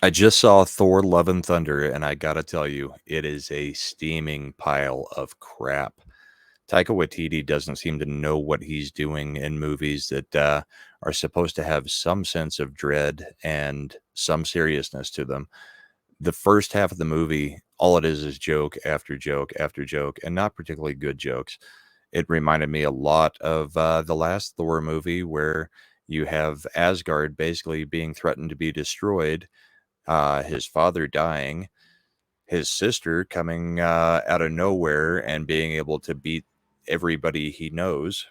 I just saw Thor Love and Thunder, and I gotta tell you, it is a steaming pile of crap. Taika Waititi doesn't seem to know what he's doing in movies that are supposed to have some sense of dread and some seriousness to them. The first half of the movie, all it is joke after joke after joke, and not particularly good jokes. It reminded me a lot of the last Thor movie where you have Asgard basically being threatened to be destroyed, his father dying, his sister coming out of nowhere and being able to beat everybody he knows.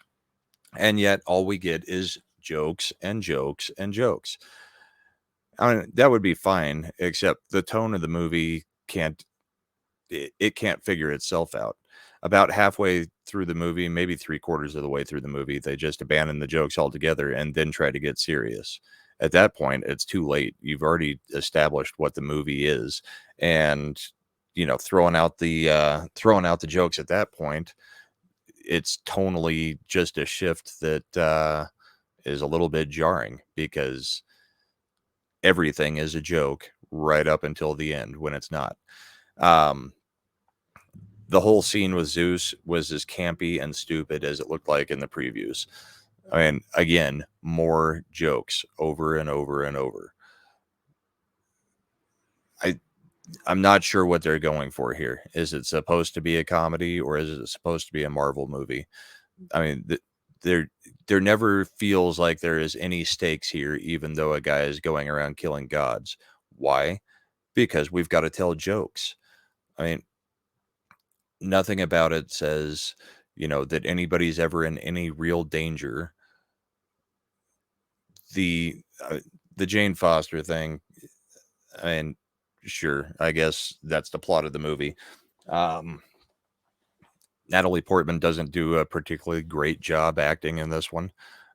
And yet all we get is jokes and jokes and jokes. I mean, that would be fine, except the tone of the movie it can't figure itself out. About halfway through the movie, maybe three-quarters of the way through the movie, they just abandon the jokes altogether and then try to get serious. At that point, it's too late. You've already established what the movie is, and, throwing out the jokes at that point, it's tonally just a shift that, is a little bit jarring because everything is a joke right up until the end when it's not. Um, the whole scene with Zeus was as campy and stupid as it looked like in the previews. I mean, again, more jokes over and over and over. I I'm not sure what they're going for here. Is it supposed to be a comedy or is it supposed to be a Marvel movie? I mean, there there never feels like there is any stakes here, even though a guy is going around killing gods. Why? Because we've got to tell jokes. I mean, nothing about it says, that anybody's ever in any real danger. The uh, the Jane Foster thing, I mean, sure, I guess that's the plot of the movie. Um, Natalie Portman doesn't do a particularly great job acting in this one.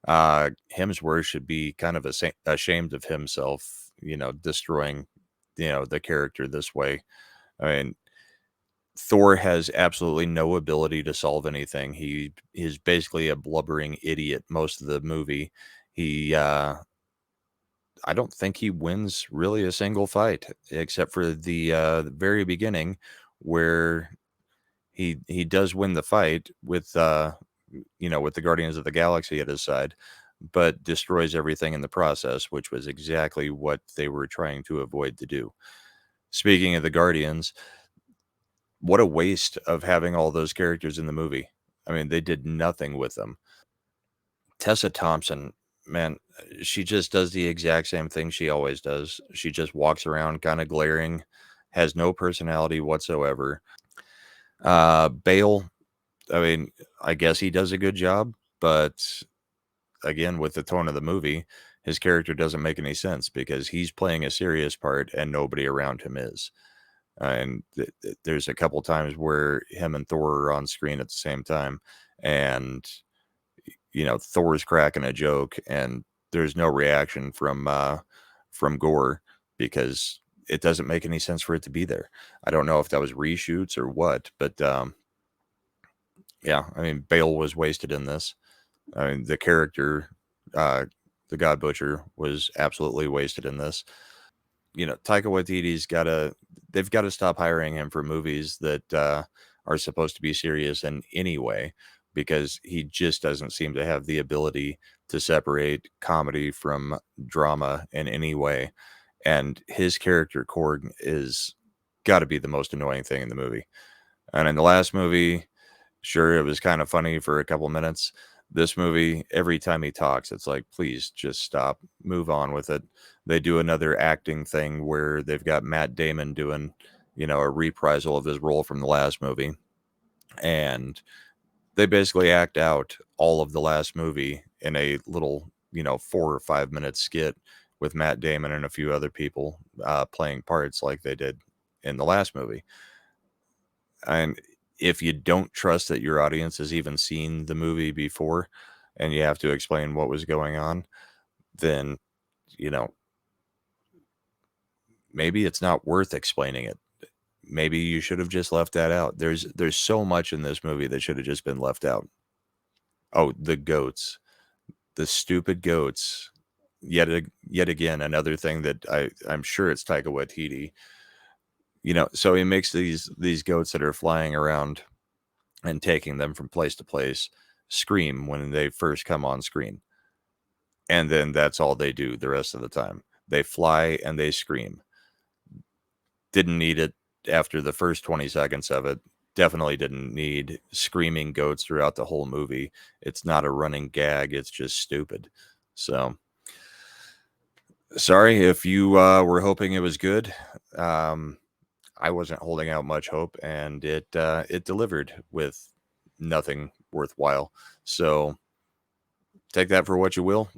Hemsworth should be kind of ashamed of himself, destroying, the character this way. I mean, Thor has absolutely no ability to solve anything. He is basically a blubbering idiot most of the movie. He I don't think he wins really a single fight except for the very beginning where he does win the fight with with the Guardians of the Galaxy at his side, but destroys everything in the process, which was exactly what they were trying to avoid to do. Speaking of the Guardians, what a waste of having all those characters in the movie. I mean, they did nothing with them. Tessa Thompson, man, she just does the exact same thing she always does. She just walks around kind of glaring, has no personality whatsoever. Bale, I mean, I guess he does a good job, but again, with the tone of the movie, his character doesn't make any sense because he's playing a serious part and nobody around him is. And there's a couple times where him and Thor are on screen at the same time, and Thor's cracking a joke, and there's no reaction from Gore because it doesn't make any sense for it to be there. I don't know if that was reshoots or what, but yeah, I mean, Bale was wasted in this. I mean, the character, uh, the God Butcher, was absolutely wasted in this. Taika Waititi's they've got to stop hiring him for movies that are supposed to be serious in any way because he just doesn't seem to have the ability to separate comedy from drama in any way. And his character, Korg, is got to be the most annoying thing in the movie. And in the last movie, sure, it was kind of funny for a couple minutes. This movie, every time he talks, it's like, please just stop, move on with it. They do another acting thing where they've got Matt Damon doing, a reprisal of his role from the last movie. And they basically act out all of the last movie in a little, 4 or 5 minute skit with Matt Damon and a few other people playing parts like they did in the last movie. And if you don't trust that your audience has even seen the movie before and you have to explain what was going on, then, you know, maybe it's not worth explaining it. Maybe you should have just left that out. There's so much in this movie that should have just been left out. Oh, the goats. The stupid goats. yet again, another thing that I'm sure it's Taika Waititi. So he makes these goats that are flying around and taking them from place to place scream when they first come on screen. And then that's all they do the rest of the time. They fly and they scream. Didn't need it after the first 20 seconds of it. Definitely didn't need screaming goats throughout the whole movie. It's not a running gag. It's just stupid. So sorry if you were hoping it was good. I wasn't holding out much hope, and it delivered with nothing worthwhile. So take that for what you will.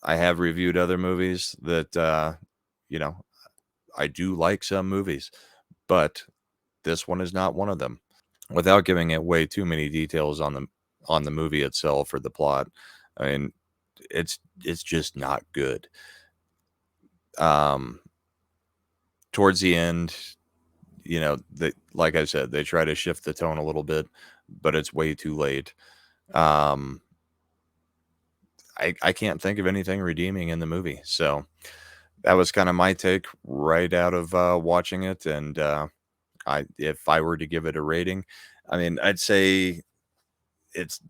I have reviewed other movies that you know I do like some movies, but this one is not one of them. Without giving away too many details on the movie itself or the plot, I mean, it's just not good. Um, Towards the end, like I said, they try to shift the tone a little bit, but it's way too late. Um, I can't think of anything redeeming in the movie, so that was kind of my take right out of watching it. And if I were to give it a rating, I mean, I'd say it's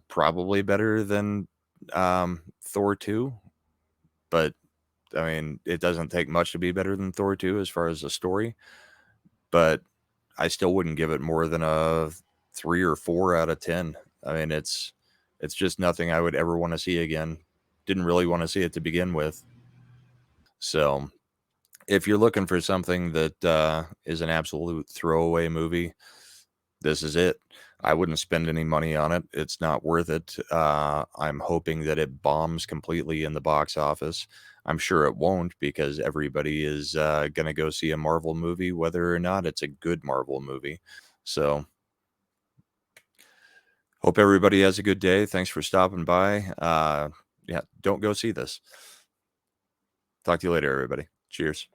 probably better than Thor 2, but I mean, it doesn't take much to be better than Thor 2 as far as the story, but I still wouldn't give it more than a 3 or 4 out of 10. I mean, it's just nothing I would ever want to see again. Didn't really want to see it to begin with. So, if you're looking for something that is an absolute throwaway movie, this is it. I wouldn't spend any money on it. It's not worth it. I'm hoping that it bombs completely in the box office. I'm sure it won't because everybody is going to go see a Marvel movie, whether or not it's a good Marvel movie. So, hope everybody has a good day. Thanks for stopping by. Yeah, don't go see this. Talk to you later, everybody. Cheers.